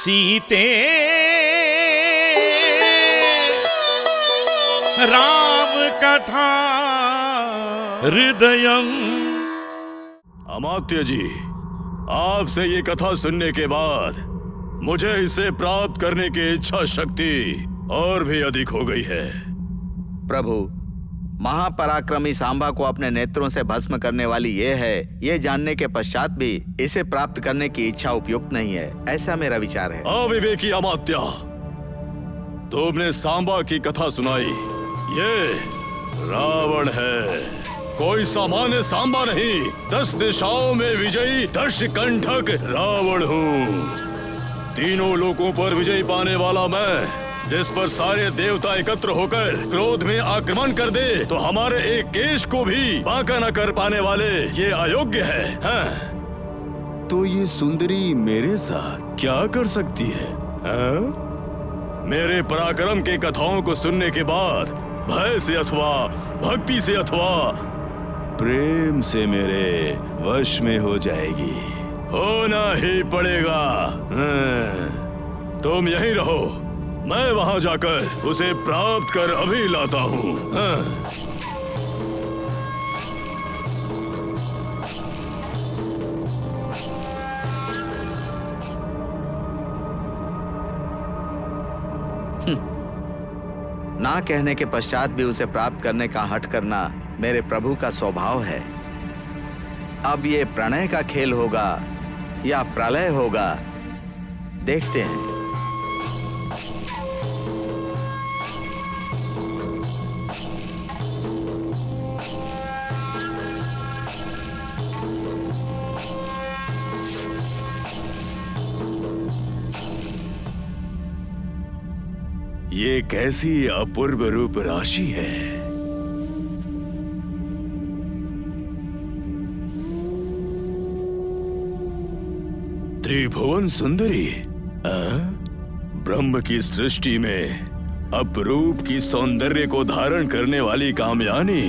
सीते राम कथा हृदयम। अमात्य जी, आपसे ये कथा सुनने के बाद मुझे इसे प्राप्त करने की इच्छा शक्ति और भी अधिक हो गई है। प्रभु, महापराक्रमी सांबा को अपने नेत्रों से भस्म करने वाली ये है, ये जानने के पश्चात भी इसे प्राप्त करने की इच्छा उपयुक्त नहीं है, ऐसा मेरा विचार है। अविवेकी अमात्या, तुमने सांबा की कथा सुनाई। ये रावण है, कोई सामान्य सांबा नहीं। 10 दिशाओं में विजयी दशकंठक रावण हूँ। तीनों लोकों पर विजय पाने वाला मैं, जिस पर सारे देवता एकत्र होकर क्रोध में आक्रमण कर दे तो हमारे एक केश को भी बांका न कर पाने वाले ये अयोग्य है, हाँ? तो ये सुंदरी मेरे साथ क्या कर सकती है, हाँ? मेरे पराक्रम के कथाओं को सुनने के बाद भय से अथवा भक्ति से अथवा प्रेम से मेरे वश में हो जाएगी। होना ही पड़ेगा। तुम यहीं रहो, मैं वहां जाकर उसे प्राप्त कर अभी लाता हूँ। ना कहने के पश्चात भी उसे प्राप्त करने का हठ करना मेरे प्रभु का स्वभाव है। अब ये प्रणय का खेल होगा या प्रलय होगा, देखते हैं। ये कैसी अपूर्व रूप राशि है। त्रिभुवन सुंदरी, ब्रह्म की सृष्टि में अपरूप की सौंदर्य को धारण करने वाली कामयानी,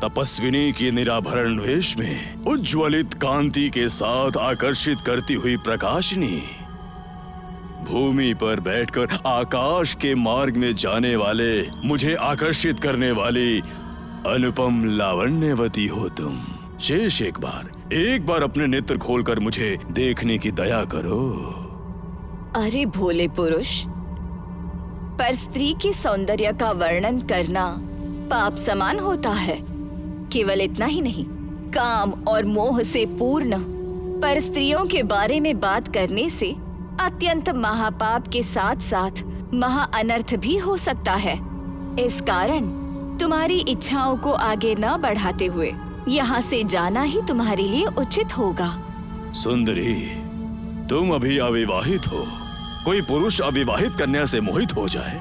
तपस्विनी की निराभरण वेश में उज्ज्वलित कांति के साथ आकर्षित करती हुई प्रकाशिनी, भूमि पर बैठकर आकाश के मार्ग में जाने वाले मुझे आकर्षित करने वाली अनुपम लावण्यवती हो तुम। शेष एक बार अपने नेत्र खोलकर मुझे देखने की दया करो। अरे भोले पुरुष, पर स्त्री के सौंदर्य का वर्णन करना पाप समान होता है। केवल इतना ही नहीं, काम और मोह से पूर्ण पर स्त्रियों के बारे में बात करने से अत्यंत महापाप के साथ साथ महा अनर्थ भी हो सकता है। इस कारण तुम्हारी इच्छाओं को आगे न बढ़ाते हुए यहाँ से जाना ही तुम्हारे लिए उचित होगा। सुंदरी, तुम अभी अविवाहित हो। कोई पुरुष अविवाहित कन्या से मोहित हो जाए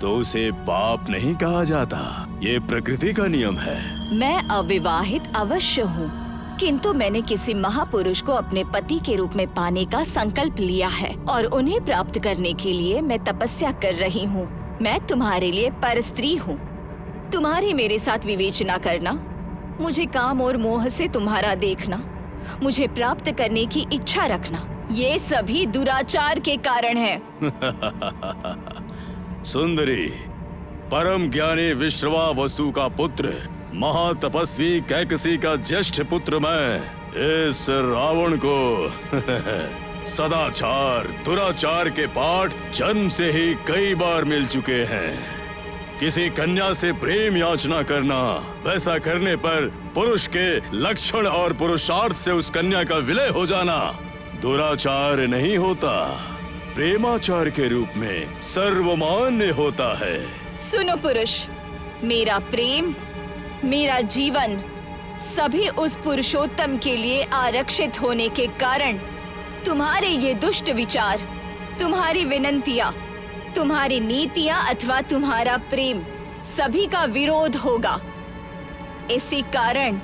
तो उसे पाप नहीं कहा जाता, ये प्रकृति का नियम है। मैं अविवाहित अवश्य हूँ, किंतु मैंने किसी महापुरुष को अपने पति के रूप में पाने का संकल्प लिया है और उन्हें प्राप्त करने के लिए मैं तपस्या कर रही हूँ। मैं तुम्हारे लिए परस्त्री हूँ। तुम्हारी मेरे साथ विवेचना करना, मुझे काम और मोह से तुम्हारा देखना, मुझे प्राप्त करने की इच्छा रखना, ये सभी दुराचार के कारण है। सुंदरी, परम ज्ञानी विश्रवावसु का पुत्र, महातपस्वी कैकसी का ज्येष्ठ पुत्र मैं इस रावण को सदाचार दुराचार के पाठ जन्म से ही कई बार मिल चुके हैं। किसी कन्या से प्रेम याचना करना, वैसा करने पर पुरुष के लक्षण और पुरुषार्थ से उस कन्या का विलय हो जाना दुराचार नहीं होता, प्रेमाचार के रूप में सर्वमान्य होता है। सुनो पुरुष, मेरा प्रेम, मेरा जीवन सभी उस पुरुषोत्तम के लिए आरक्षित होने के कारण तुम्हारे ये दुष्ट विचार, तुम्हारी विनंतियां, तुम्हारी नीतियां अथवा तुम्हारा प्रेम सभी का विरोध होगा। इसी कारण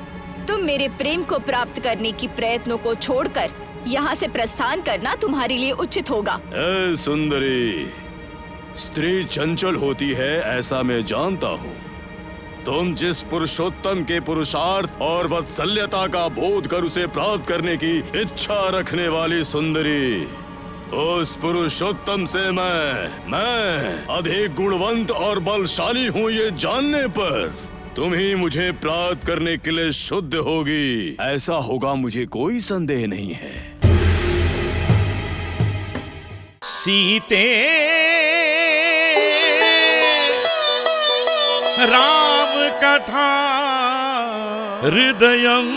तुम मेरे प्रेम को प्राप्त करने की प्रयत्नों को छोड़कर यहाँ से प्रस्थान करना तुम्हारे लिए उचित होगा। ए सुंदरी, स्त्री चंचल होती है ऐसा मैं जानता हूँ, तुम जिस पुरुषोत्तम के पुरुषार्थ और वात्सल्यता का बोध कर उसे प्राप्त करने की इच्छा रखने वाली सुंदरी, उस पुरुषोत्तम से मैं अधिक गुणवंत और बलशाली हूँ ये जानने पर तुम ही मुझे प्राप्त करने के लिए शुद्ध होगी। ऐसा होगा, मुझे कोई संदेह नहीं है। सीते राम कथा हृदयं